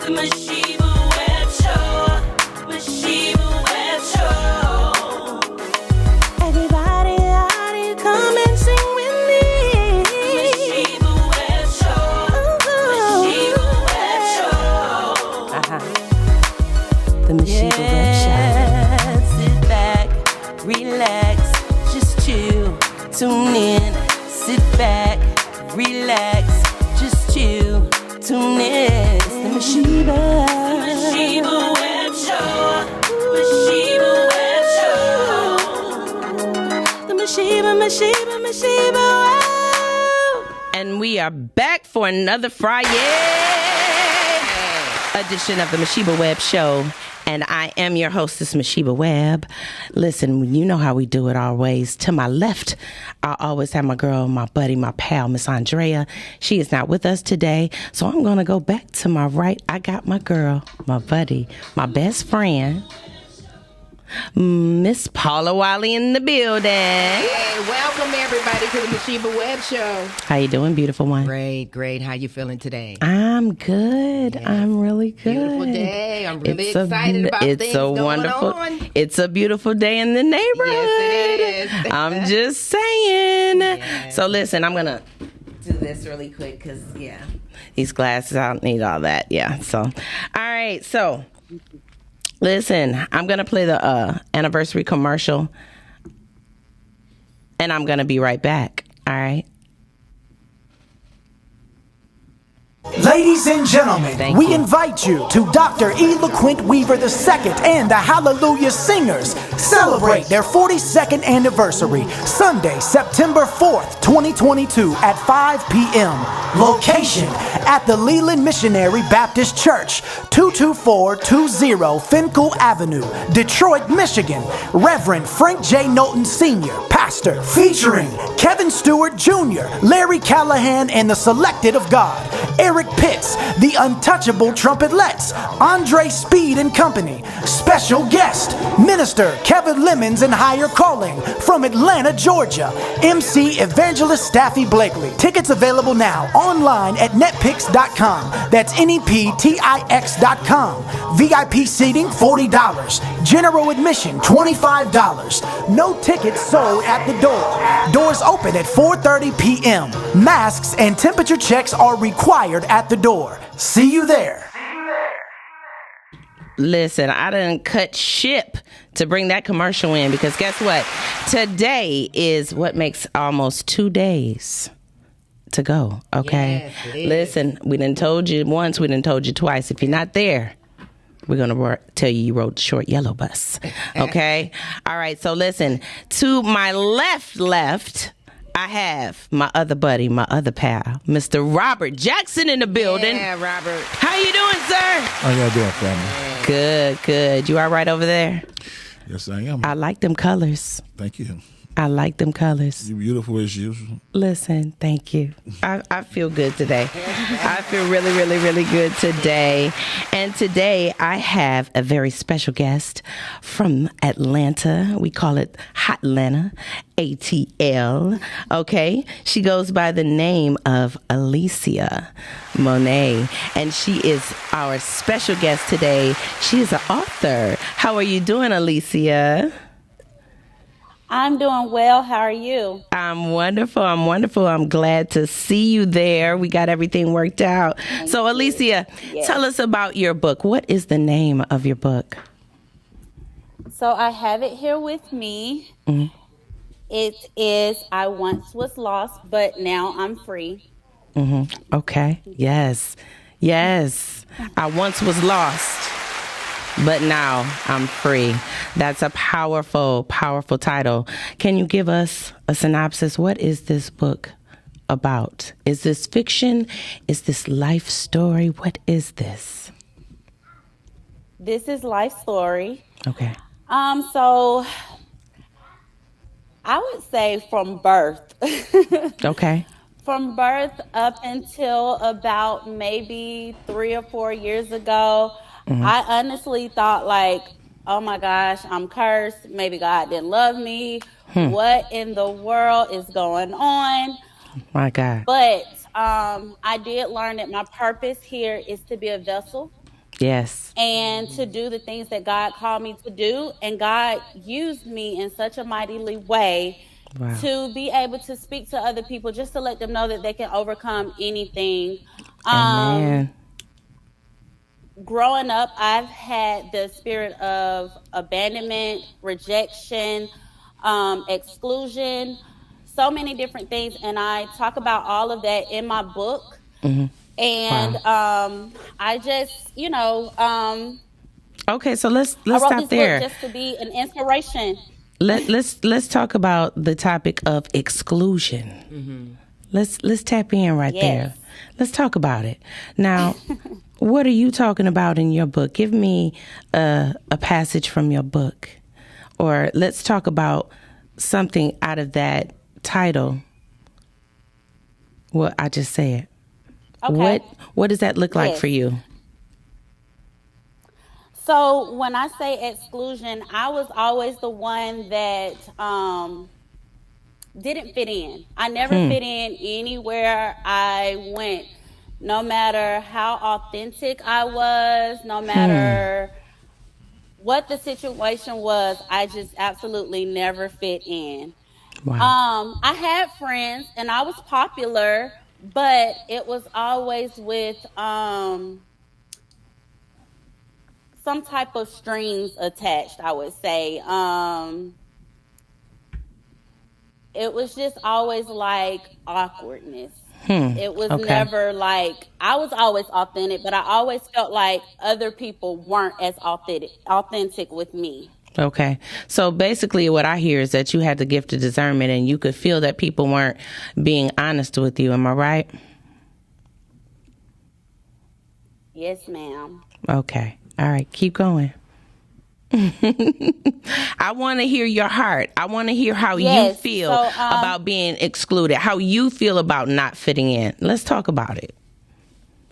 Masheba Webb Show. Masheba Webb Show. Everybody out here, come and sing with me. Masheba Webb Show. Masheba Webb Show. The Masheba Webb Show. Sit back, relax, just chill, tune in. Sit back, relax, just chill, tune in. It's the Masheba Webb Show. Masheba Webb Show. The Masheba Webb. And we are back for another Friday edition of the Masheba Webb Show. And I am your hostess, Masheba Webb. Listen, you know how we do it always. To my left, I always have my girl, my buddy, my pal, Miss Andrea. She is not with us today, so I'm going to go back to my right. I got my girl, my buddy, my best friend, Miss Paula Wiley in the building. Hey, welcome everybody to the Masheba Webb Show. How you doing, beautiful one? Great. How you feeling today? I'm good. Yes. I'm really good. Beautiful day. I'm really excited about things going on. It's a beautiful day in the neighborhood. Yes, it is. I'm just saying. Yes. So listen, I'm gonna do this really quick because these glasses, I don't need all that. Yeah. So, all right. So. Listen, I'm going to play the anniversary commercial, and I'm going to be right back, all right? Ladies and gentlemen, we invite you to Dr. E. LaQuint Weaver II and the Hallelujah Singers celebrate their 42nd anniversary, Sunday, September 4th, 2022 at 5 p.m. Location at the Leland Missionary Baptist Church, 22420 Finkel Avenue, Detroit, Michigan. Reverend Frank J. Knowlton Sr., pastor, featuring Kevin Stewart Jr., Larry Callahan and the Selected of God, Eric Pitts, the Untouchable Trumpetlettes, Andre Speed and Company. Special guest, Minister Kevin Lemons and Higher Calling from Atlanta, Georgia. MC Evangelist Staffy Blakely. Tickets available now online at netpix.com. That's NEPTIX.com. VIP seating $40. General admission $25. No tickets sold at the door. Doors open at 4:30 p.m. Masks and temperature checks are required at the door. See you there. Listen, I done cut ship to bring that commercial in because guess what? Today is what makes almost 2 days to go, okay? Yes, it is. Listen, we done told you once, we done told you twice. If you're not there, we're going to tell you rode the short yellow bus, okay? All right, so listen, to my left, I have my other buddy, my other pal, Mr. Robert Jackson in the building. Yeah, Robert. How you doing, sir? How y'all doing, family? Good. You all right over there? Yes, I am. I like them colors. Thank you. I like them colors. You're beautiful as usual. Listen, thank you. I feel good today. I feel really, really, really good today. And today I have a very special guest from Atlanta. We call it Hot Atlanta, ATL. Okay. She goes by the name of Alicia Monet, and she is our special guest today. She is an author. How are you doing, Alicia? I'm doing well. How are you? I'm wonderful. I'm glad to see you there. We got everything worked out. So, Alicia, tell us about your book. What is the name of your book? So I have it here with me. Mm-hmm. It is I Once Was Lost, but Now I'm Free. Mm-hmm. Okay. Yes. I once was lost, but now I'm free. That's a powerful, powerful title. Can you give us a synopsis? What is this book about? Is this fiction? Is this life story? What is this? This is life story. Okay. So I would say from birth. Okay. From birth up until about maybe 3 or 4 years ago, I honestly thought like, oh my gosh, I'm cursed. Maybe God didn't love me. What in the world is going on? My God. But I did learn that my purpose here is to be a vessel Yes. and to do the things that God called me to do. And God used me in such a mightily way Wow. to be able to speak to other people, just to let them know that they can overcome anything. Amen. Growing up, I've had the spirit of abandonment, rejection, exclusion, so many different things. And I talk about all of that in my book. And Wow. I just, Okay, so let's I wrote stop this book there. just to be an inspiration. Let's talk about the topic of exclusion. Let's tap in right there. Let's talk about it. Now, what are you talking about in your book? Give me a passage from your book, or let's talk about something out of that title. What I just said. Okay. What does that look like for you? So when I say exclusion, I was always the one that didn't fit in. I never fit in anywhere I went, no matter how authentic I was, no matter what the situation was. I just absolutely never fit in. Wow. I had friends and I was popular, but it was always with some type of strings attached, I would say. It was just always like awkwardness. It was never like, I was always authentic, but I always felt like other people weren't as authentic with me. Okay. So basically what I hear is that you had the gift of discernment and you could feel that people weren't being honest with you. Am I right? Yes, ma'am. Okay. All right. Keep going. I want to hear your heart. I want to hear how you feel about being excluded, how you feel about not fitting in. Let's talk about it.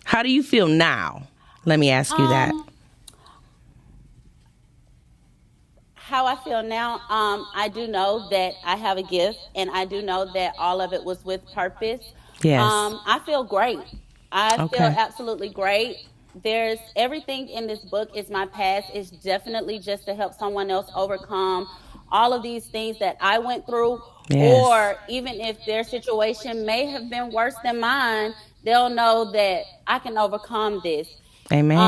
How do you feel now? Let me ask you that. How I feel now, I do know that I have a gift, and I do know that all of it was with purpose. Yes. I feel great. I feel absolutely great. There's everything in this book is my past. It's definitely just to help someone else overcome all of these things that I went through. Yes. Or even if their situation may have been worse than mine, they'll know that I can overcome this. Amen.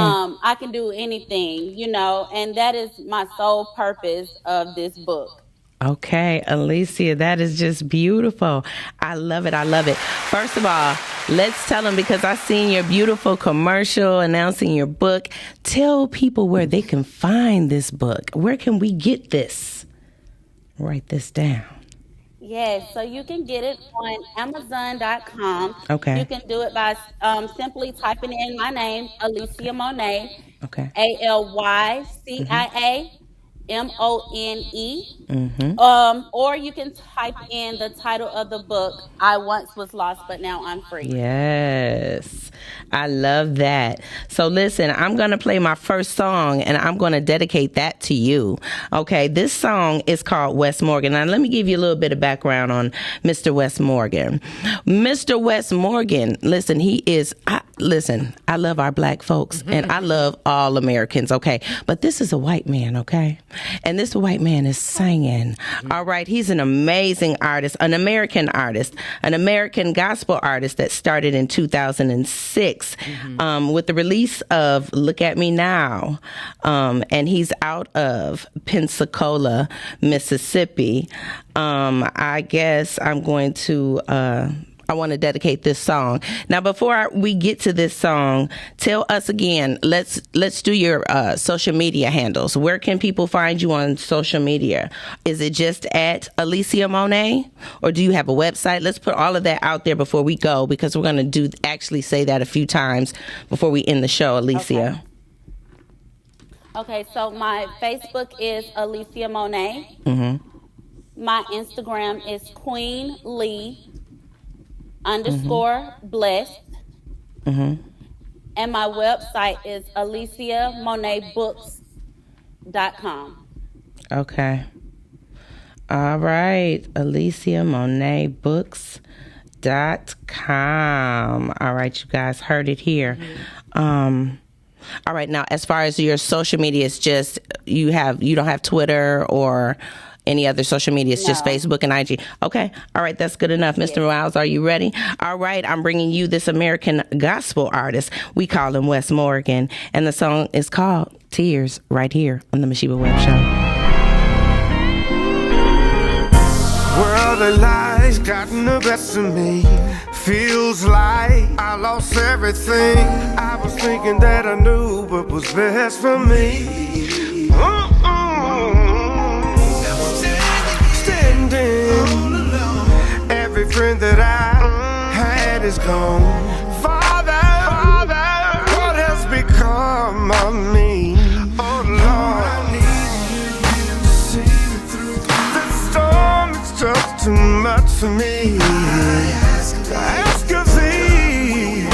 I can do anything, and that is my sole purpose of this book. Okay, Alicia, that is just beautiful. I love it. I love it. First of all, let's tell them, because I seen your beautiful commercial announcing your book. Tell people where they can find this book. Where can we get this? Write this down. Yes, so you can get it on Amazon.com. Okay. You can do it by simply typing in my name, Alicia Monet. Okay. ALYCIA. MONE. Or you can type in the title of the book, I Once Was Lost, But Now I'm Free. Yes. I love that. So listen, I'm going to play my first song and I'm going to dedicate that to you. Okay. This song is called Wes Morgan. Now let me give you a little bit of background on Mr. Wes Morgan. Mr. Wes Morgan, listen, I love our black folks and I love all Americans. Okay. But this is a white man. Okay. And this white man is singing. All right. He's an amazing artist, an American artist, an American gospel artist that started in 2006 with the release of Look at Me Now. And he's out of Pensacola, Mississippi. I guess I'm going to... I want to dedicate this song. Now, before we get to this song, tell us again, let's do your social media handles. Where can people find you on social media? Is it just at Alicia Monet, or do you have a website? Let's put all of that out there before we go, because we're going to actually say that a few times before we end the show, Alicia. Okay, so my Facebook is Alicia Monet. My Instagram is Queen Lee _blessed. And my website is AliciaMonetBooks.com. Okay. All right. AliciaMonetBooks.com. All right, you guys heard it here. All right. Now, as far as your social media, it's just you don't have Twitter or any other social media. It's just Facebook and IG. Okay. All right. That's good enough. Mr. Miles, are you ready? All right. I'm bringing you this American gospel artist. We call him Wes Morgan. And the song is called Tears, right here on the Masheba Webb Show. World of lies gotten the best of me. Feels like I lost everything. I was thinking that I knew what was best for me. Standing, every friend that I had is gone. Father, what has become of me? Oh Lord, I need you to see me through. The storm is just too much for me. I ask of thee,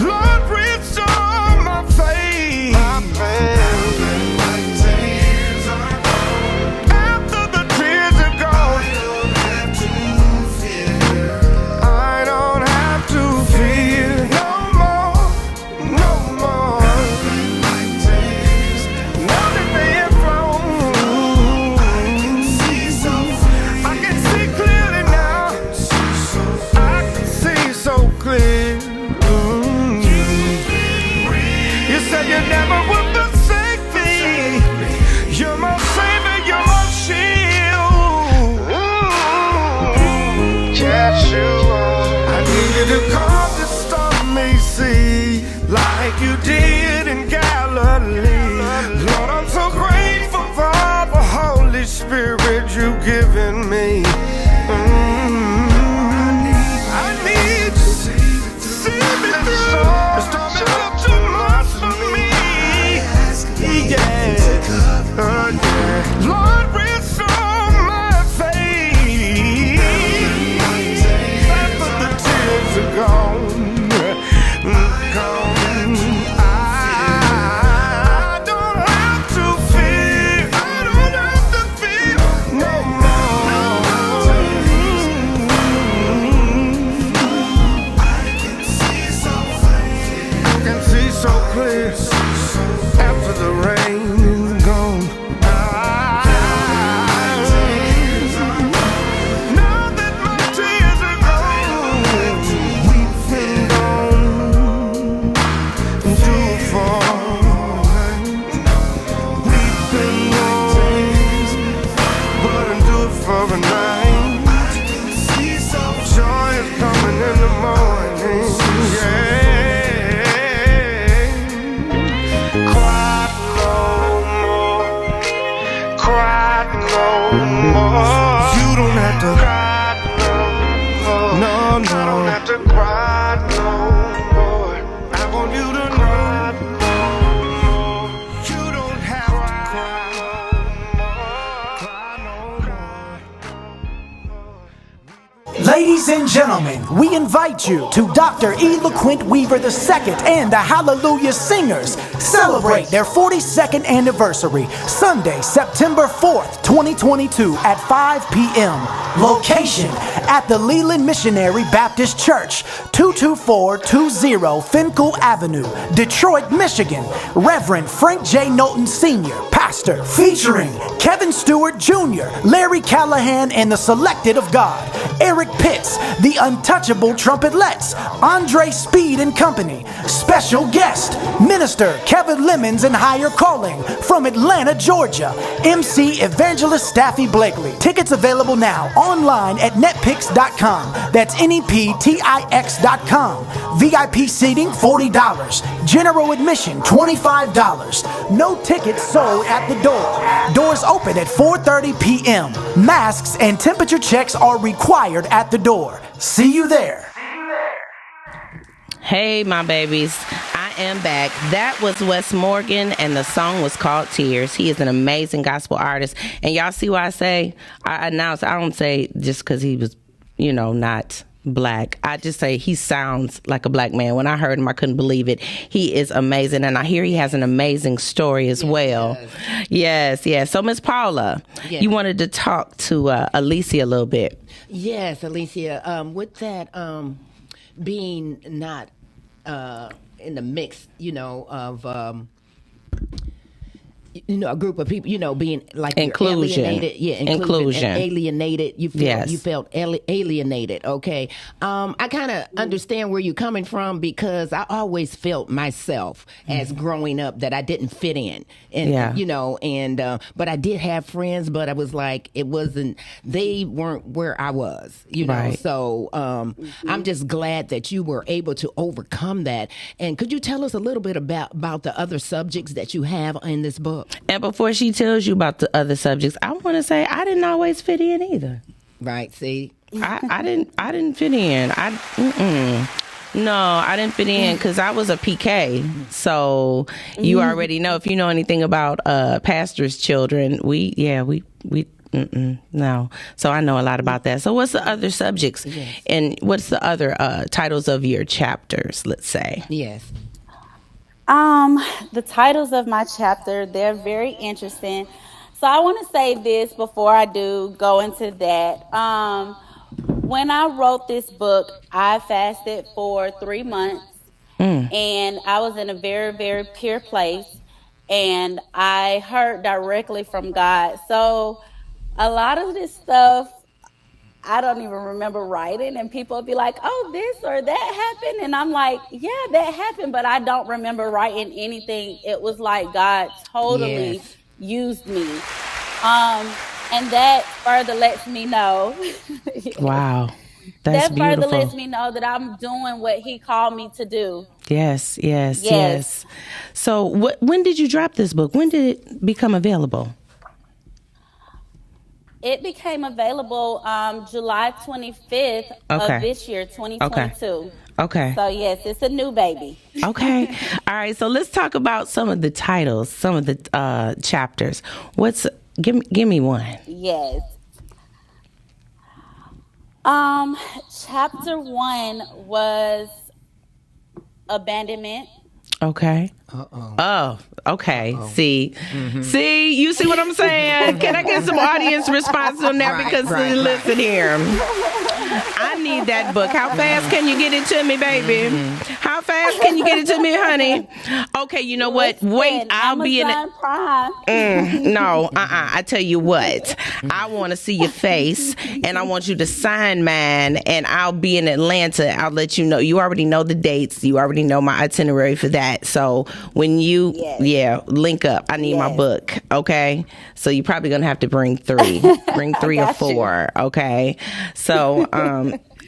Lord, restore my faith. After the tears are gone, I don't have to fear no more, no more. Now that they have flown, I can see clearly now. I can see so clear. You said you never would forsake me. You're my savior, you're my shield. Yes, you are. I need you to calm the stormy sea like you did in Galilee. Lord, I'm so grateful for the Holy Spirit you've given me. I need to see me through. The storm is up too much for me. Yeah. Lord, restore my faith. After the tears are gone, I don't have to fear. I don't have to fear no more. I can see so clear after the rain is gone. Now that my tears are gone, we've been gone too far. We've been gone, but endure for a night. Joy is coming in the morning. Yeah. Cry no more. Cry no more. You don't have to cry no more. No, no. I don't have to cry no more. I want you to cry no more. You don't have to cry no more. Ladies and gentlemen, we invite you to Dr. E. LaQuint Weaver II and the Hallelujah Singers celebrate their 42nd anniversary, Sunday, September 4th, 2022 at 5 p.m. Location at the Leland Missionary Baptist Church, 22420 Finkel Avenue, Detroit, Michigan. Reverend Frank J. Knowlton Sr., pastor, featuring Kevin Stewart Jr., Larry Callahan and the Selected of God, Eric Pitts, the Untouchable Trumpetlettes, Andre Speed and Company. Special guest, Minister Kevin Lemons and Higher Calling from Atlanta, Georgia. MC Evangelist Staffy Blakely. Tickets available now online at netpix.com. That's NEPTIX.com. VIP seating $40. General admission $25. No tickets sold at the door. Doors open at 4:30 p.m. Masks and temperature checks are required at the door. See you there. Hey, my babies. I am back. That was Wes Morgan, and the song was called Tears. He is an amazing gospel artist. And y'all see why I don't say just because he was, not black. I just say he sounds like a black man. When I heard him, I couldn't believe it. He is amazing. And I hear he has an amazing story as well. Yes. So, Miss Paula, you wanted to talk to Alicia a little bit. Yes, Alicia. With that being not in the mix, of a group of people, being like inclusion. Inclusion. And alienated. You felt alienated. Okay. I kind of understand where you're coming from, because I always felt myself as growing up that I didn't fit in, and but I did have friends, but I was like, they weren't where I was, Right. So I'm just glad that you were able to overcome that. And could you tell us a little bit about the other subjects that you have in this book? And before she tells you about the other subjects, I want to say I didn't always fit in either. Right. See, I didn't fit in. No, I didn't fit in because I was a PK. So you already know, if you know anything about pastors' children, we no. So I know a lot about that. So what's the other subjects, and what's the other titles of your chapters? Let's say. Yes. The titles of my chapter, they're very interesting. So I want to say this before I do go into that. When I wrote this book, I fasted for 3 months, and I was in a very, very pure place, and I heard directly from God. So a lot of this stuff, I don't even remember writing, and people would be like, oh, this or that happened. And I'm like, yeah, that happened, but I don't remember writing anything. It was like God totally used me. And that further lets me know. Wow. That's beautiful. Further lets me know that I'm doing what he called me to do. Yes. So when did you drop this book? When did it become available? It became available July 25th of this year, 2022. Okay. So, yes, it's a new baby. Okay. All right. So let's talk about some of the titles, some of the chapters. Give me one. Yes. Chapter 1 was abandonment. Okay. Oh, okay. See, you see what I'm saying? Can I get some audience response on that? Listen here. I need that book. How fast can you get it to me, baby? How fast can you get it to me, honey? Okay, you know what? Wait, I'll be in it. No, I tell you what. I want to see your face, and I want you to sign mine, and I'll be in Atlanta. I'll let you know. You already know the dates. You already know my itinerary for that. So when you, link up. I need my book, okay? So you're probably going to have to bring 3. Bring 3 or 4, okay? So,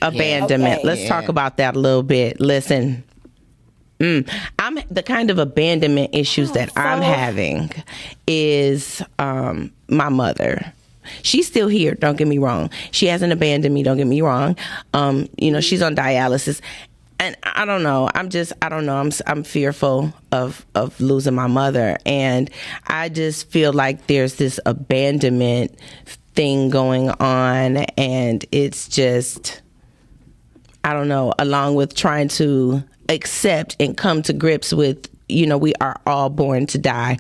abandonment. Let's talk about that a little bit. Listen, I'm the kind of abandonment issues that I'm having is my mother. She's still here, don't get me wrong. She hasn't abandoned me, don't get me wrong. She's on dialysis. And I don't know. I'm fearful of losing my mother. And I just feel like there's this abandonment thing going on. And it's just, I don't know, along with trying to accept and come to grips with, we are all born to die,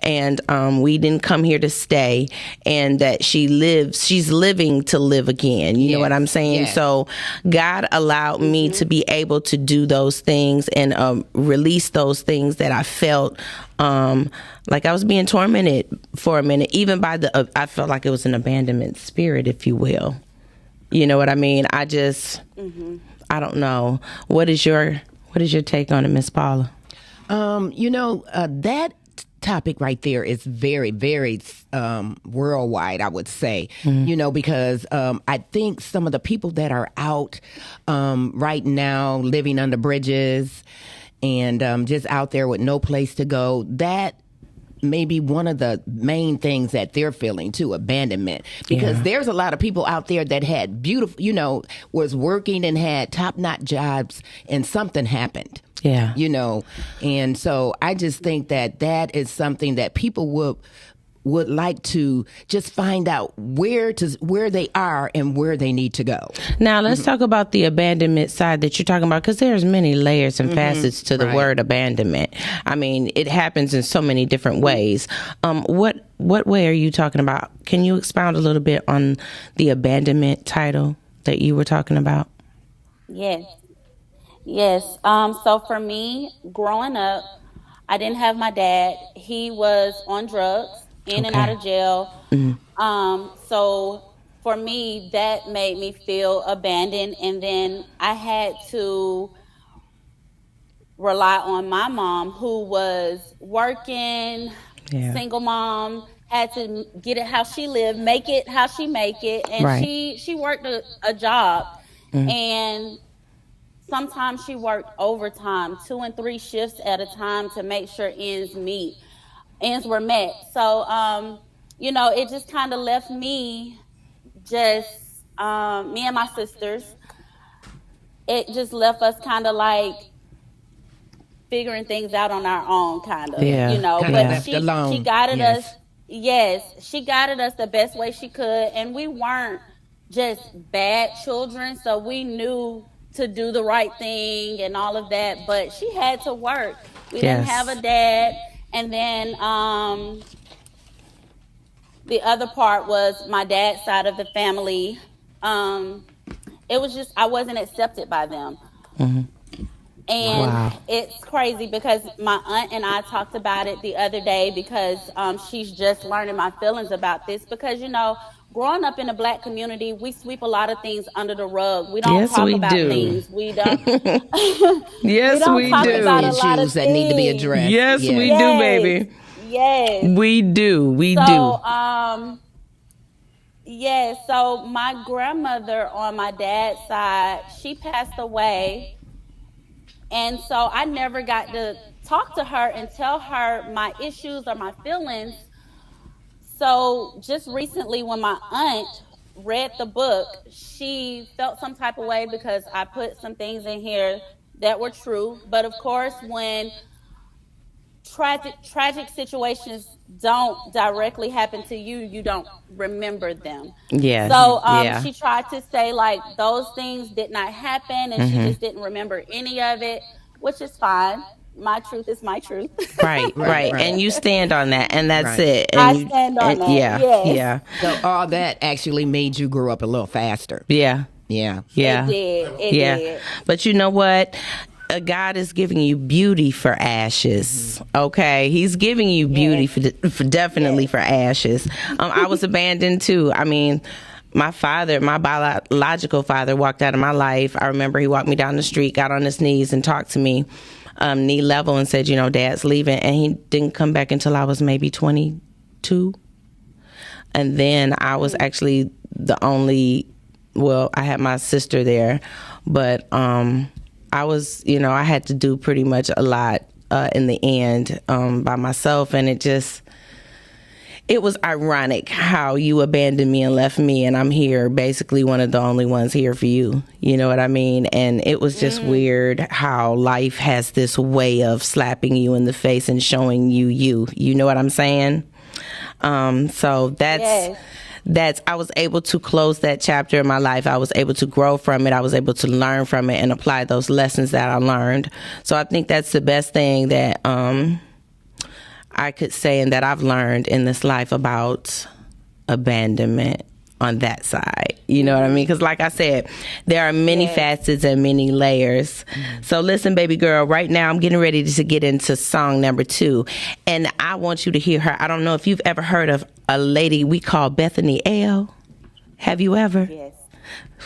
and we didn't come here to stay, and that she's living to live again. You know what I'm saying? Yes. So God allowed me to be able to do those things and release those things that I felt like I was being tormented for a minute, even by I felt like it was an abandonment spirit, if you will. You know what I mean? I just, I don't know. What is your take on it, Miss Paula? That topic right there is very, very worldwide, I would say, because I think some of the people that are out right now living under bridges and just out there with no place to go, that may be one of the main things that they're feeling too, abandonment, because there's a lot of people out there that had beautiful, was working and had top-notch jobs, and something happened. Yeah. And so I just think that is something that people would like to just find out where they are and where they need to go. Now let's talk about the abandonment side that you're talking about, because there's many layers and facets to the word abandonment. I mean, it happens in so many different ways. What way are you talking about? Can you expound a little bit on the abandonment title that you were talking about? Yes. Yes. So for me, growing up, I didn't have my dad. He was on drugs, in and out Okay. of jail. So for me, that made me feel abandoned. And then I had to rely on my mom, who was working, Yeah. single mom, had to get it how she lived, make it how she make it, and Right. she worked a job, and sometimes she worked overtime, 2 and 3 shifts at a time to make sure ends were met. So it just kind of left me just me and my sisters. It just left us kind of like figuring things out on our own, kind of, Yeah. Kind of but Yeah. left alone. she guided us. Yes. Yes, she guided us the best way she could, and we weren't just bad children, so we knew to do the right thing and all of that, but she had to work. We didn't have a Yes. dad. And then the other part was my dad's side of the family. It was just I wasn't accepted by them. And Wow. it's crazy because my aunt and I talked about it the other day, because she's just learning my feelings about this. Because, growing up in the Black community, we sweep a lot of things under the rug. We don't Yes, talk we about do. things. We don't. we Yes, don't we talk do. about a lot of Issues that need to be things. addressed. Yes, we Yes. do, baby. Yes. We do. We So, do. yeah, so my grandmother on my dad's side, she passed away. And so I never got to talk to her and tell her my issues or my feelings. So just recently, when my aunt read the book, she felt some type of way because I put some things in here that were true. But of course, when tragic situations don't directly happen to you, you don't remember them. Yeah. So Yeah. she tried to say like those things did not happen, and she just didn't remember any of it, which is fine. My truth is my truth. Right, right, right. and you stand on that, and that's Right. it. And I you, stand on that, Yeah, yes. yeah, So all that actually made you grow up a little faster. yeah, Yeah. yeah. It did. It Yeah. did. But you know what? God is giving you beauty for ashes. Okay, He's giving you beauty for definitely for ashes. I was abandoned too. I mean, my biological father, walked out of my life. I remember he walked me down the street, got on his knees, and talked to me, knee level, and said, "Dad's leaving," and he didn't come back until I was maybe 22. And then I was actually the only. Well, I had my sister there, but I was, I had to do pretty much a lot in the end by myself. And it was ironic how you abandoned me and left me, and I'm here, basically one of the only ones here for you. You know what I mean? And it was just weird how life has this way of slapping you in the face and showing you you. You know what I'm saying? So that's I was able to close that chapter in my life. I was able to grow from it. I was able to learn from it and apply those lessons that I learned. So I think that's the best thing that I could say and that I've learned in this life about abandonment on that side. You know what I mean? Because like I said, there are many facets and many layers. So listen, baby girl, right now I'm getting ready to get into song number 2. And I want you to hear her. I don't know if you've ever heard of a lady we call Bethany L. Have you ever? Yes.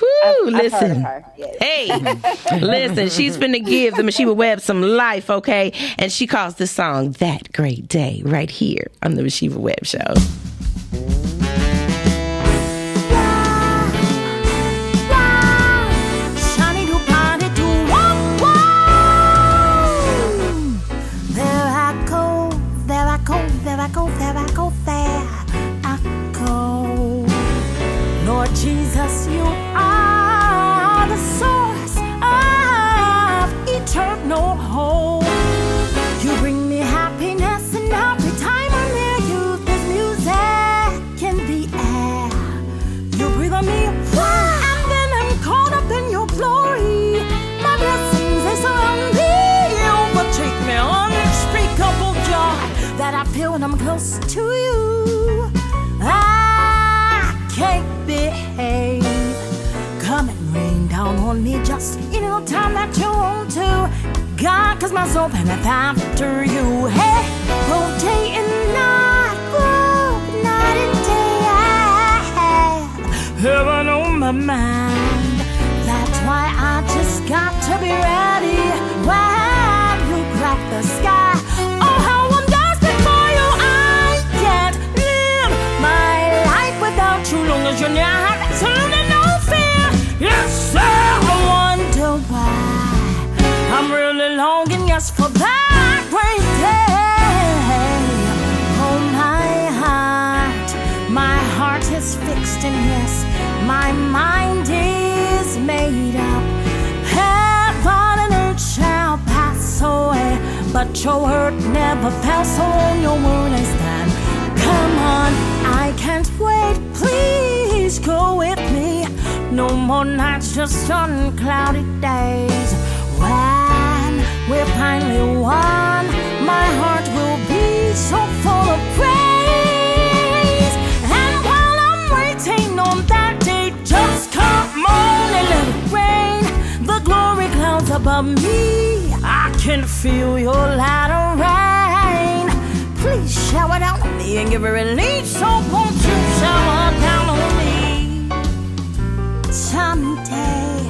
Woo, I've listen. heard of her. Yes. Hey, listen, she's finna give the Masheba Webb some life, okay? And she calls this song That Great Day right here on the Masheba Webb Show. Lord Jesus, you are the source of eternal hope. You bring me happiness, and every time I'm near you, there's music in the air. You breathe on me, and then I'm caught up in your glory. My blessings, they surround me, overtake me, unspeakable joy that I feel when I'm close to you. I can't behave. Come and rain down on me just any time that you want to. God, 'cause my soul panteth after you. Hey, both day and night, both night and day, I have heaven on my mind. That's why I just got to be ready when you crack the sky. Oh, how I'm desperate for you. I can't live my life without you. Long as you're near, I have absolutely no fear. Yes, sir. I wonder why I'm really longing, yes, for that great day. Oh, my heart is fixed, and yes, my mind is made up. Heaven and earth shall pass away, but your word never fails, so on your word I stand. Come on, I can't wait, please go with me. No more nights, just uncloudy days. When we're finally one, my heart will be so full of praise. And while I'm waiting on that day, just come on and let it rain. The glory clouds above me, I can feel your latter rain. Please shower down on me and give a release, so won't you shower down on me? Someday,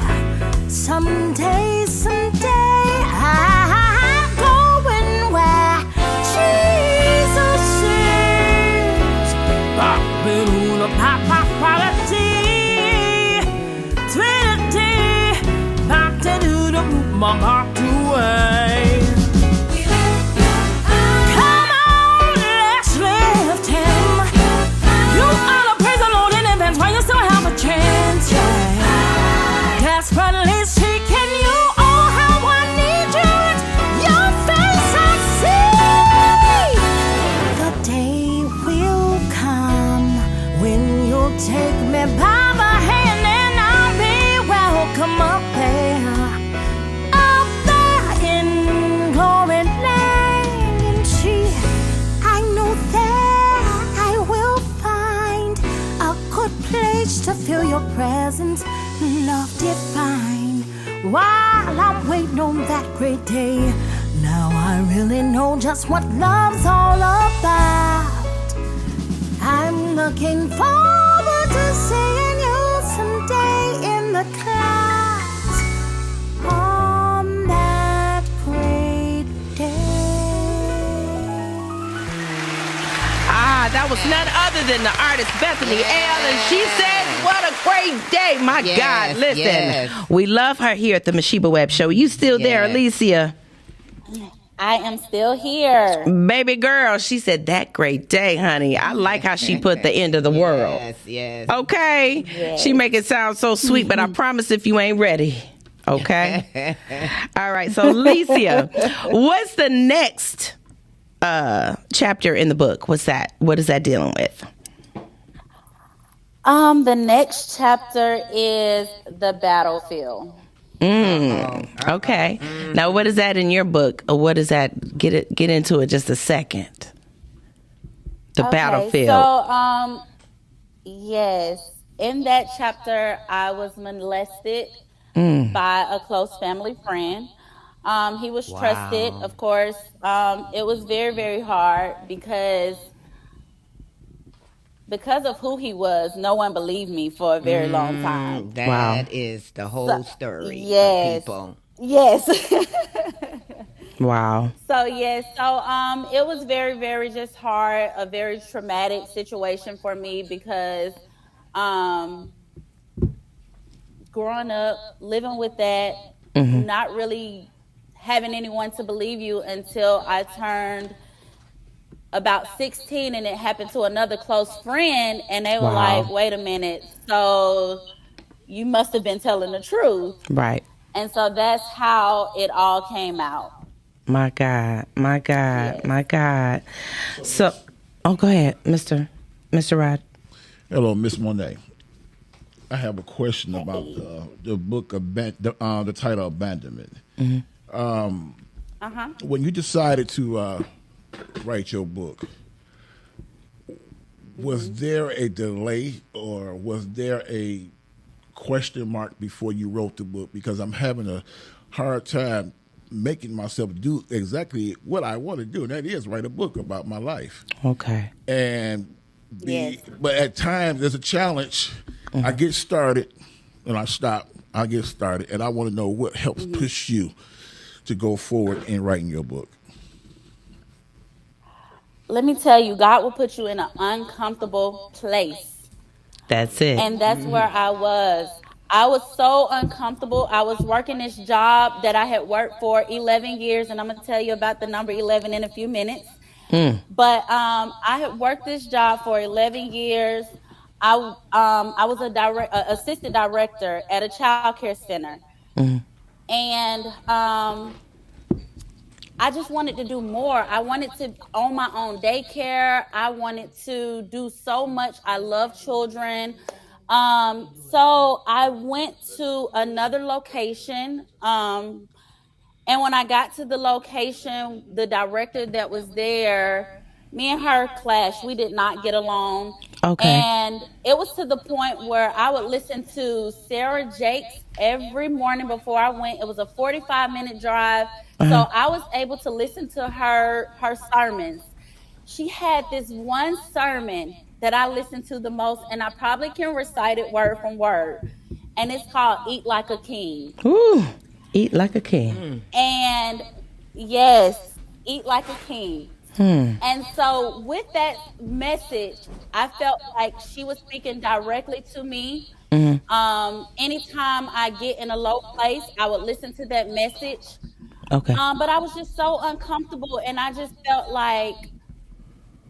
I'm going where Jesus is. Babylon, Paparazzi, Trinity, back to do the my heart away. Come on, let's lift him. You ought to praise the Lord in advance while you still have a chance. Yeah. Desperately seeking you, oh how I need you. Your face I see. The day will come when you'll take me by my hand, and I'll be welcome up there in glory land. And see, I know that I will find a good place to feel your presence, love divine. While I'm waiting on that great day, now I really know just what love's all about. I'm looking forward to seeing you someday in the clouds on that great day. That was none other than the artist Bethany L. And she said, what a great day. My Yes, God, listen. yes. We love her here at the Masheba Webb Show. You still there, Yes. Alicia? I am still here. Baby girl, she said, that great day, honey. I like how she put the end of the world. Yes, yes. Okay? Yes. She make it sound so sweet, but I promise if you ain't ready. Okay? All right. So, Alicia, what's the next chapter in the book? What's that? What is that dealing with? The next chapter is the battlefield. Okay. Now, what is that in your book? Or what is that? Get into it just a second. The battlefield. So, yes, in that chapter, I was molested by a close family friend. He was trusted, of course. It was very, very hard because of who he was. No one believed me for a very long time. That is the whole story Yes. of people. Yes. Wow. So it was very, very just hard, a very traumatic situation for me because growing up, living with that, not really having anyone to believe you until I turned about 16, and it happened to another close friend, and they were like, wait a minute, so you must have been telling the truth. Right. And so that's how it all came out. My God. My God. Yes. My God. So, go ahead, Mr. Rod. Hello, Miss Monet. I have a question about the book, the title Abandonment. When you decided to write your book, was there a delay or was there a question mark before you wrote the book? Because I'm having a hard time making myself do exactly what I want to do, and that is write a book about my life. Okay. And Yes. but at times there's a challenge. I get started and I stop. I get started, and I want to know what helps push you to go forward in writing your book. Let me tell you, God will put you in an uncomfortable place. That's it. And that's where I was. I was so uncomfortable. I was working this job that I had worked for 11 years, and I'm going to tell you about the number 11 in a few minutes. But I had worked this job for 11 years. I was a assistant director at a child care center. And I just wanted to do more. I wanted to own my own daycare. I wanted to do so much. I love children. So I went to another location. And when I got to the location, the director that was there, me and her clashed. We did not get along. Okay. And it was to the point where I would listen to Sarah Jakes every morning before I went. It was a 45-minute drive. So I was able to listen to her sermons. She had this one sermon that I listened to the most, and I probably can recite it word from word. And it's called Eat Like a King. Ooh, eat like a king. And yes, eat like a king. And so with that message, I felt like she was speaking directly to me. Anytime I get in a low place, I would listen to that message. Okay. But I was just so uncomfortable, and I just felt like,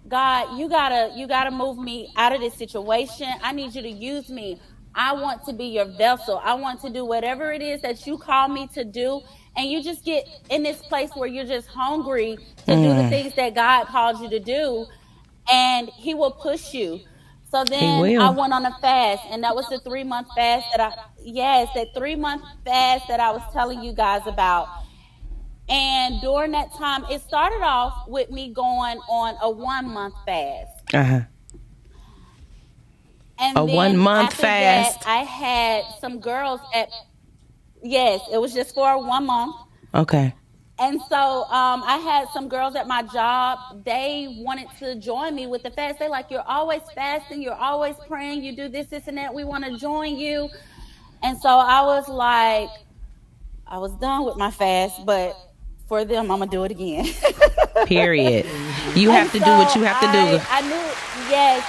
God, you gotta move me out of this situation. I need you to use me. I want to be your vessel. I want to do whatever it is that you call me to do. And you just get in this place where you're just hungry to do the things that God called you to do, and He will push you. So then I went on a fast, and that was the 3-month fast that 3-month fast that I was telling you guys about. And during that time, it started off with me going on a 1-month fast. And A then 1-month after fast. that, I had some girls yes, it was just for 1 month. Okay. And so I had some girls at my job. They wanted to join me with the fast. They're like, you're always fasting. You're always praying. You do this, and that. We want to join you. And so I was like, I was done with my fast, but for them, I'm going to do it again. Period. You have to do what you have to do. I knew, yes.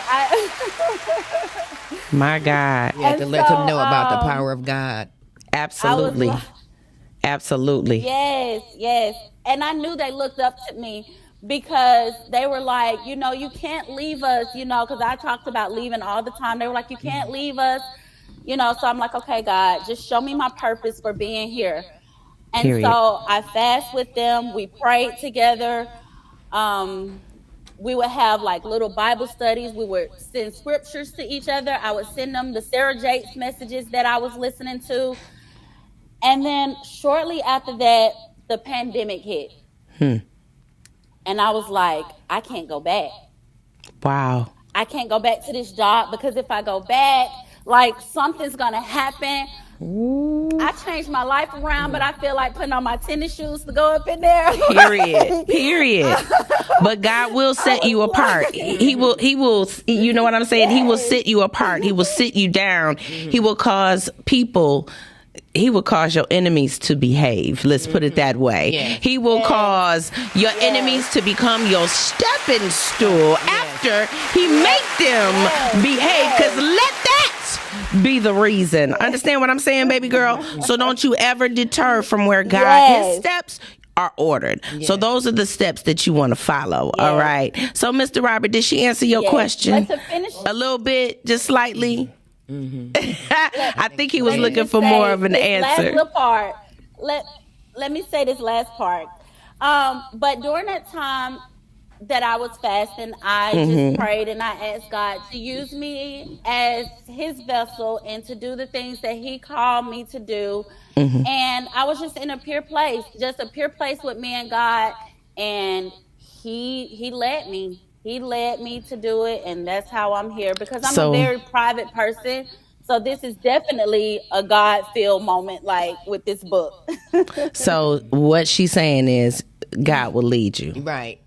My God. You have to let them know about the power of God. Absolutely. Absolutely. Yes. And I knew they looked up to me because they were like, you can't leave us, because I talked about leaving all the time. They were like, you can't leave us, so I'm like, okay, God, just show me my purpose for being here. And Period. so I fast with them. We prayed together. We would have like little Bible studies. We would send scriptures to each other. I would send them the Sarah Jakes messages that I was listening to. And then shortly after that, the pandemic hit. And I was like, I can't go back. Wow. I can't go back to this job because if I go back, like something's going to happen. I changed my life around, but I feel like putting on my tennis shoes to go up in there. Period. But God will set you apart. He will, you know what I'm saying? He will sit you apart. He will sit you down. He will cause your enemies to behave. Let's put it that way. He will cause your enemies to become your stepping stool after he make them behave. Because let that be the reason. Understand what I'm saying, baby girl? So don't you ever deter from where God, his steps are ordered. So those are the steps that you want to follow. All right. So Mr. Robert, did she answer your question? A little bit, just slightly? I think he was looking for more of an answer. Last little part. Let me say this last part. But during that time that I was fasting, I just prayed and I asked God to use me as his vessel and to do the things that he called me to do. And I was just in a pure place with me and God. And he led me. He led me to do it, and that's how I'm here because I'm a very private person. So So this is definitely a God-filled moment, like with this book. So what she's saying is God will lead you. Right.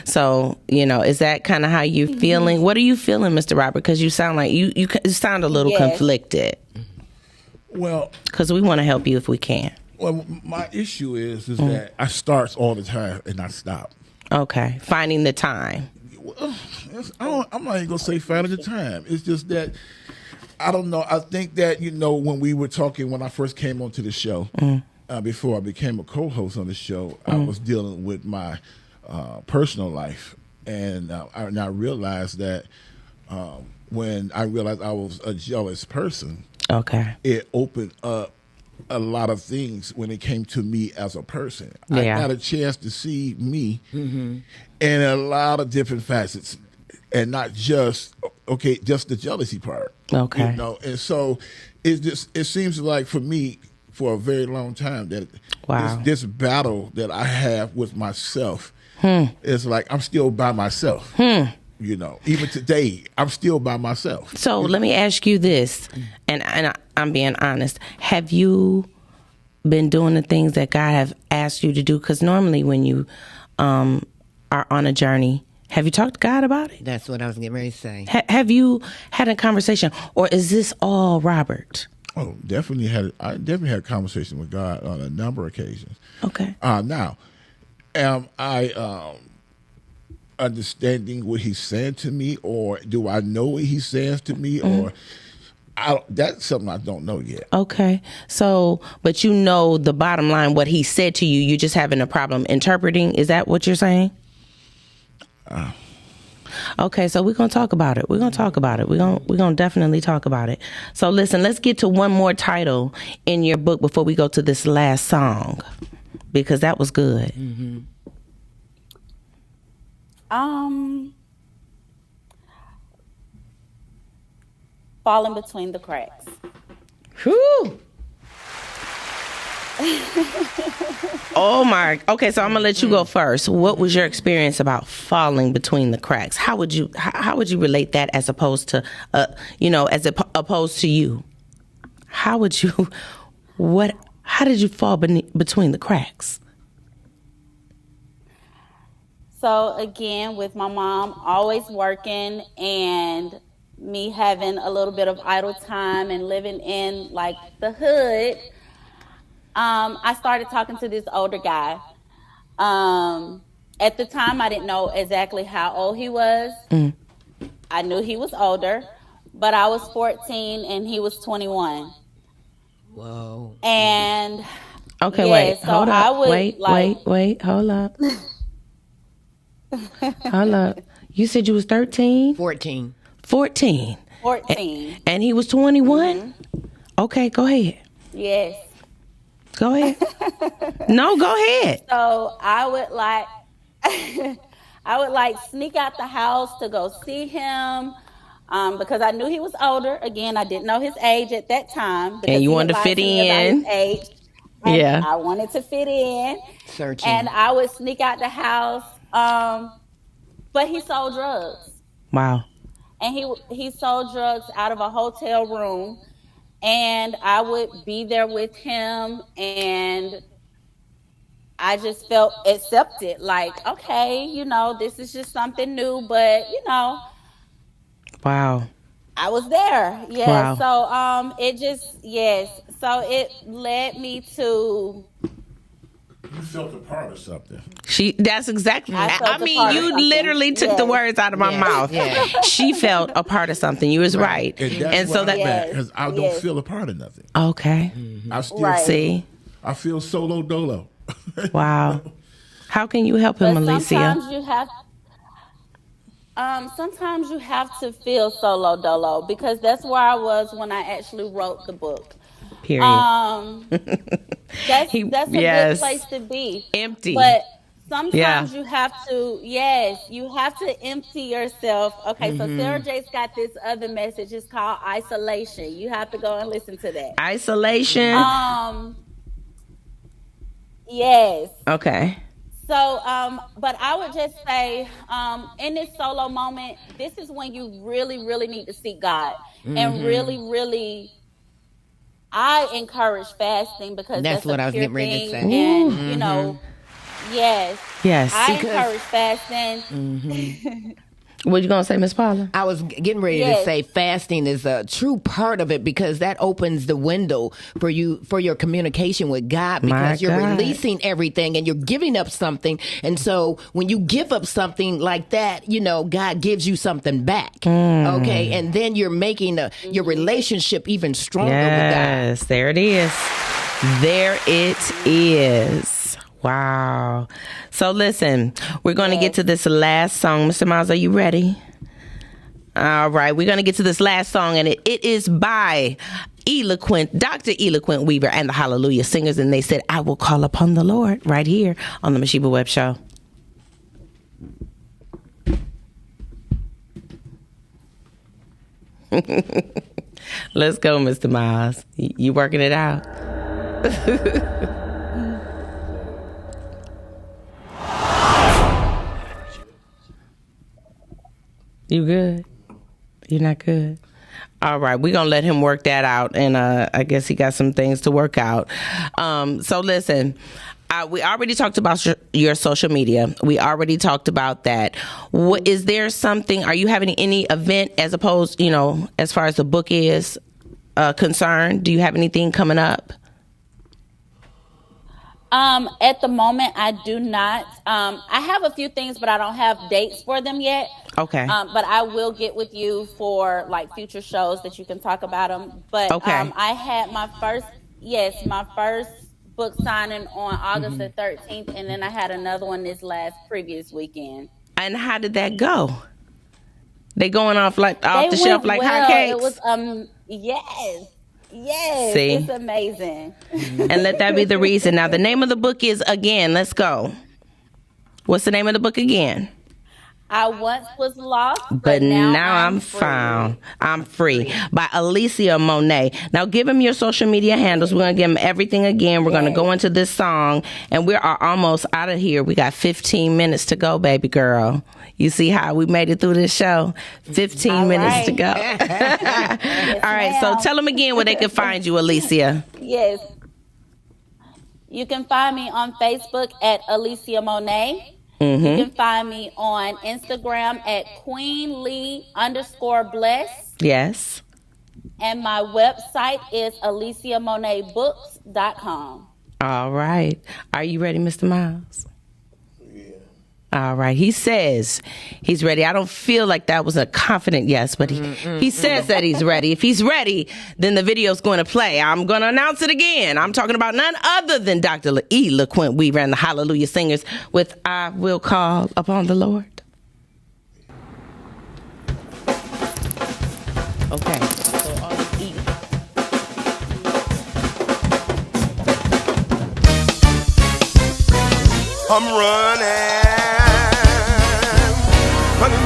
So, is that kind of how you feeling? What are you feeling, Mr. Robert? Because you sound like you sound a little conflicted. Well, because we want to help you if we can. Well, my issue is that I start all the time and I stop. Okay, finding the time. Well, I'm not even gonna say finding the time. It's just that I don't know. I think that when we were talking when I first came onto the show, before I became a co-host on the show, I was dealing with my personal life, and I realized that when I realized I was a jealous person, it opened up a lot of things when it came to me as a person. I got a chance to see me in a lot of different facets, and not just the jealousy part. And so it seems like for me, for a very long time, that this battle that I have with myself is like I'm still by myself. Even today, I'm still by myself. So let me ask you this, and I'm being honest. Have you been doing the things that God have asked you to do? Because normally when you are on a journey, have you talked to God about it? That's what I was getting ready to say. Have you had a conversation, or is this all Robert? Oh, definitely had a conversation with God on a number of occasions. Okay. Now, am I understanding what he's saying to me, or do I know what he's saying to me, or that's something I don't know yet. Okay. So, but the bottom line, what he said to you, you're just having a problem interpreting. Is that what you're saying? Okay, so we're going to talk about it. We're going to definitely talk about it. So listen, let's get to one more title in your book before we go to this last song, because that was good. Mm-hmm. Falling between the cracks. Whew. Oh my. Okay, so I'm gonna let you go first. What was your experience about falling between the cracks? How would you relate that as opposed to opposed to you? How did you fall between the cracks? So again, with my mom always working and me having a little bit of idle time and living in like the hood, I started talking to this older guy. At the time, I didn't know exactly how old he was. I knew he was older, but I was 14 and he was 21. Whoa. And okay, yeah, wait, so hold up. Wait, hold up. Hold up. You said you was 13? 14. 14. And he was 21? Mm-hmm. Okay, go ahead. Yes. Go ahead. No, go ahead. So I would like sneak out the house to go see him because I knew he was older. Again, I didn't know his age at that time. And you wanted to fit in. Age. Yeah. I wanted to fit in. Searching. And I would sneak out the house. But he sold drugs. Wow. And he sold drugs out of a hotel room. And I would be there with him, and I just felt accepted. Like, okay, this is just something new, but Wow. I was there. Yeah. Wow. So So it led me to. You felt a part of something. That's exactly. I mean, you literally took the words out of my mouth. Yeah. She felt a part of something. You was right. And so that because I don't feel a part of nothing. Okay. Mm-hmm. I still see. I feel solo dolo. Wow. How can you help him, Alicia? Sometimes you have to feel solo dolo, because that's where I was when I actually wrote the book. Period. That's a good place to be. Empty. But sometimes you have to empty yourself. Okay, so Sarah Jake's got this other message. It's called isolation. You have to go and listen to that. Isolation? Yes. Okay. But I would just say, in this solo moment, this is when you really, really need to seek God and really, really. I encourage fasting because That's that's a what I was pure getting ready to thing, say. and yes, Yes. I encourage fasting. What you gonna say, Miss Paula? I was getting ready to Yes. say fasting is a true part of it because that opens the window for your communication with God because you're God. releasing everything and you're giving up something. And so when you give up something like that, God gives you something back. Okay. And then you're making your relationship even stronger with Yes, there it is. There it is. Wow. So listen, we're going to get to this last song. Mr. Miles, are you ready? All right. We're going to get to this last song, and it is by Dr. Eloquent Weaver and the Hallelujah Singers. And they said, I will call upon the Lord right here on the Masheba Webb Show. Let's go, Mr. Miles. You working it out? You good? You're not good? All right, we're going to let him work that out, and I guess he got some things to work out. So listen, we already talked about your social media. We already talked about that. Is there something, are you having any event as opposed, as far as the book is concerned? Do you have anything coming up? At the moment, I do not. I have a few things, but I don't have dates for them yet. Okay. But I will get with you for like future shows that you can talk about them. But Okay. I had my first book signing on August the 13th, and then I had another one previous weekend. And how did that go? They going off the They shelf went like well. hotcakes? It was yes, See? it's amazing. And let that be the reason. Now, the name of the book is, again, let's go. What's the name of the book again? I once was lost, But now I'm free. found. I'm free. By Alicia Monet. Now give him your social media handles. We're going to give him everything again. We're going to go into this song, and we are almost out of here. We got 15 minutes to go, baby girl. You see how we made it through this show? 15 minutes to go. Yes, All right, so ma'am. tell them again where they can find you, Alicia. Yes. You can find me on Facebook at Alicia Monet. You can find me on Instagram at QueenLee_Bless. Yes. And my website is AliciaMonetBooks.com. All right. Are you ready, Mr. Miles? All right. He says he's ready. I don't feel like that was a confident yes, but he says that he's ready. If he's ready, then the video's going to play. I'm going to announce it again. I'm talking about none other than Dr. Eloquent Weaver and the Hallelujah Singers with I Will Call Upon the Lord. Okay. So all you eat. I'm running. Running.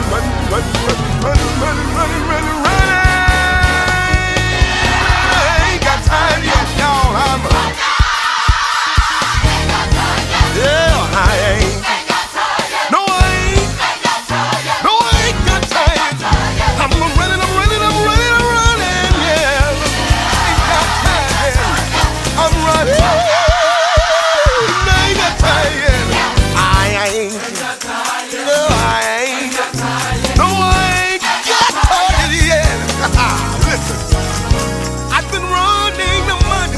I ain't got time yet, y'all. Yeah, I ain't. No, I ain't. No, I ain't got time. I'm running. Yeah, ain't got time yet. I'm running. I ain't got time yet. I ain't. No, I ain't. No, I ain't got tired yet. Listen, I've been running a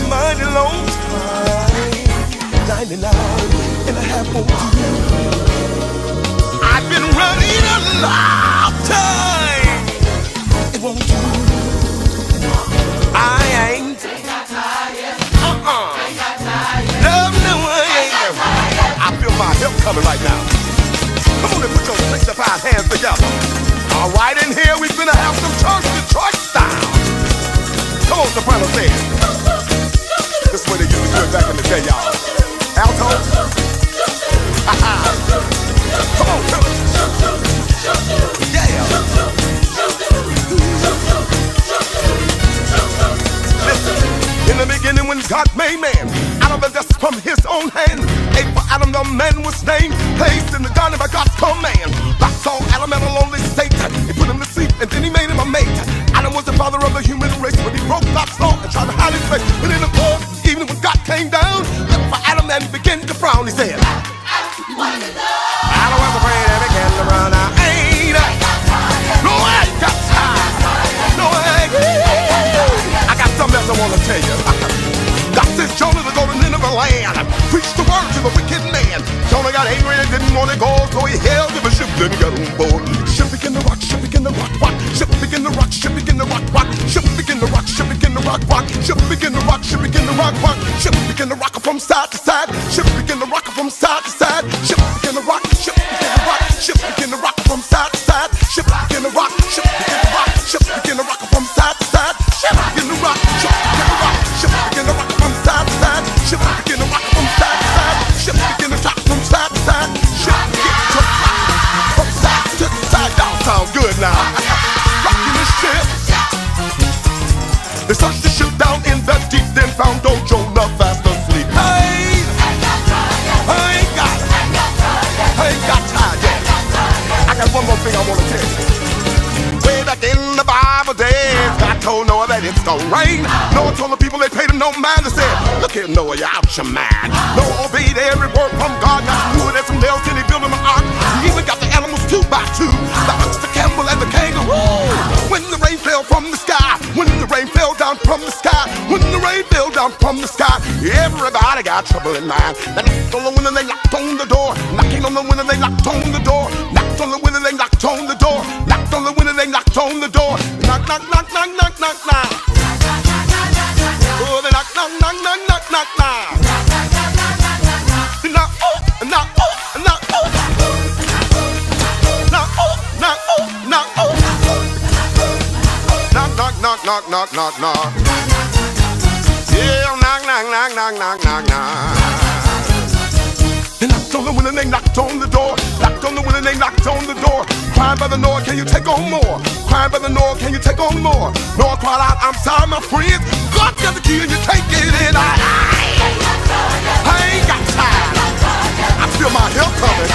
mighty long time. 99 and a half on you. I've been running a long time. It won't do. I ain't. No, I ain't. I feel my help coming right now. Come on and put your 65 hands together. All right, in here we finna have some church Detroit style. Come on, soprano, say it. This is the way they used to do it back in the day, y'all. Alto. Come on, tell us. Yeah. Listen, in the beginning when God made man, out of of the dust from his own hand. Ate for Adam, the man was named, placed in the garden by God's command. God saw Adam in a lonely state. He put him to sleep and then he made him a mate. Adam was the father of the human race, but he broke God's law and tried to hide his face. But in the cold evening when God came down, looked for Adam and began to frown. He said, Adam was afraid and began to run. I ain't no, I ain't got time. No, I ain't. I got something else I want to tell you. God says Jonah to go to Nineveh land, preach the word to the wicked man. Jonah got angry and didn't want to go, so he hailed the ship, then he got on board. Ship begin to rock, ship begin to rock, rock. Ship begin to rock, ship begin to rock, rock. Ship begin to rock, ship begin to rock, rock. Ship begin to rock, ship begin to rock, rock. Ship begin to rock from side to side. Ship begin to rock from side to side. Ship begin to rock, ship begin to rock. Ship begin to rock from side to side. Ship begin to rock, ship begin to rock. Ship begin to rock from side to side. Ship begin to rock, ship begin to rock. Ship begin to rock from side to side. Ship begin to rock from side to side. Ship begin to rock from side to side. Ship begin to rock from side to side. Y'all sound good now. Rocking the ship. They searched the ship down in the deep, then found old Jonah fast asleep. Hey, I ain't got time yet. I got one more thing I want to tell you. Way back in the Bible days, God told Noah that it's gonna rain. Noah told the people they paid him no mind. They said, look here, Noah, you're out your mind. Noah obeyed every word from God. Got some wood and some nails, then he built him an ark. He even got the animals 2 by 2, the ox, the camel, and the kangaroo. When the rain fell from the sky, when the rain fell down from the sky, when the rain fell down from the sky, everybody got trouble in mind. They knocked on the window, they knocked on the door. Knocking on the window, they knocked on the door. Knocked on the window, they knocked on the door. Knocked on the window, they knocked on the door. Knock, knock, knock, knock, knock, knock, knock. Oh, they knock, knock, knock, knock, knock, knock, knock. They knock, oh, knock, oh, knock, oh. Knock, oh, knock, oh, knock, oh. Knock, knock, knock, knock, knock, knock, knock. Yeah, knock, knock, knock, knock, knock, knock, knock. They knocked on the window, they knocked on the door. Knocked on the window, they knocked on the door. Crying by the Lord, can you take on more? Crying by the Lord, can you take on more? Noah cried out, I'm sorry, my friends. God got the key and you can't get in. I ain't got time. I feel my help coming.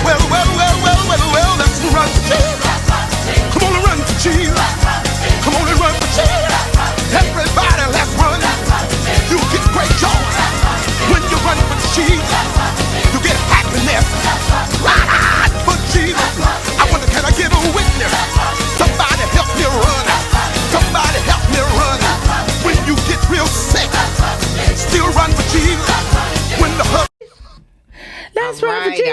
Well, let's run for Jesus. Come on and run for Jesus. Come on and run for Jesus. Everybody, let's run. You get great joy when you run for Jesus. You get happiness. Run for Jesus. I wonder, can I get a witness? Somebody help me run. Somebody help me run. When you get real sick, still run for Jesus. When the That's right. He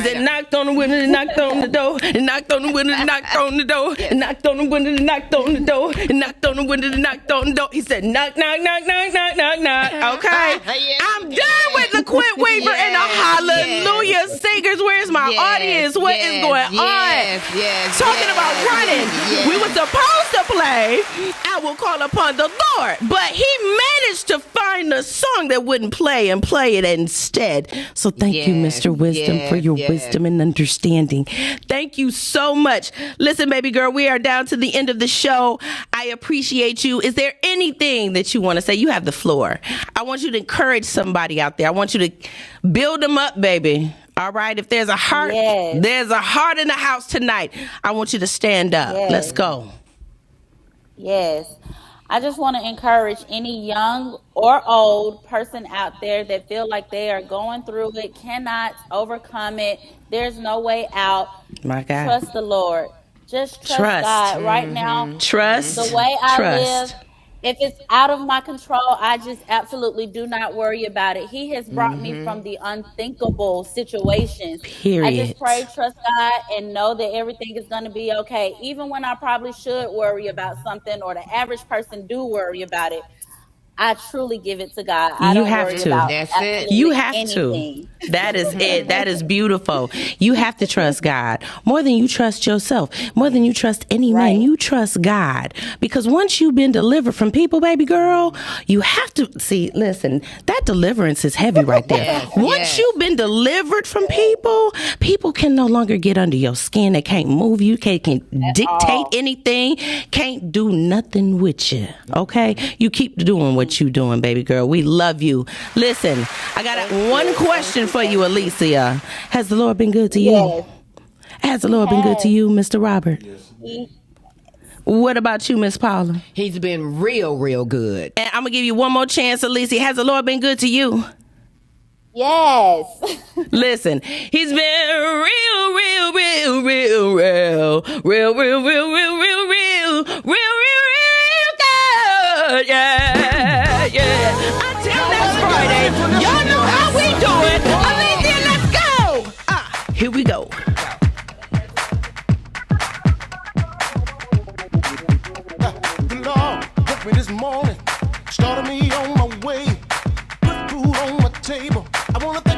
said, knocked on the window, and knocked on the door, and knocked on the window, and knocked on the door, and knocked on the window, and knocked on the door, and knocked on the window, and knocked on the door. He said, knock, knock, knock, knock, knock, knock, knock. Okay, I'm done with the Quint Weaver and the Hallelujah singers. Where's my audience? What is going on? Talking about running. We were supposed to play I Will Call Upon the Lord, but he managed to find a song that wouldn't play and play it instead. So thank you, Mr. Wisdom, for your wisdom and understanding. Thank you so much. Listen, baby girl, we are down to the end of the show. I appreciate you. Is there anything that you want to say? You have the floor. I want you to encourage somebody out there. I want you to build them up, baby. All right. If there's a heart, there's a heart in the house tonight. I want you to stand up. Let's go. Yes. I just want to encourage any young or old person out there that feel like they are going through it, cannot overcome it. There's no way out. My God. Trust the Lord. Just trust God. Right now, trust the way I live, if it's out of my control, I just absolutely do not worry about it. He has brought me from the unthinkable situations. Period. I just pray, trust God, and know that everything is going to be okay. Even when I probably should worry about something, or the average person do worry about it, I truly give it to God. I don't worry about That's absolutely it. You have anything. That is it. That is beautiful. You have to trust God more than you trust yourself, more than you trust any man. You trust God, because once you've been delivered from people, baby girl, you have to see. Listen, that deliverance is heavy right there. Once you've been delivered from people, people can no longer get under your skin. They can't move you. Can't dictate anything. Can't do nothing with you. Okay, you keep doing what you doing, baby girl. We love you. Listen, I got one question for you, Alicia. Has the Lord been good to you? Yes. Has the Lord been good to you, Mr. Robert? Yes. What about you, Miss Paula? He's been real, real good. And I'm going to give you one more chance, Alicia. Has the Lord been good to you? Yes. Listen, he's been real good. Yeah. Until next Friday, y'all know how we do it. Alicia, let's go. Here we go. The Lord woke me this morning, started me on my way, put food on my table. I want to thank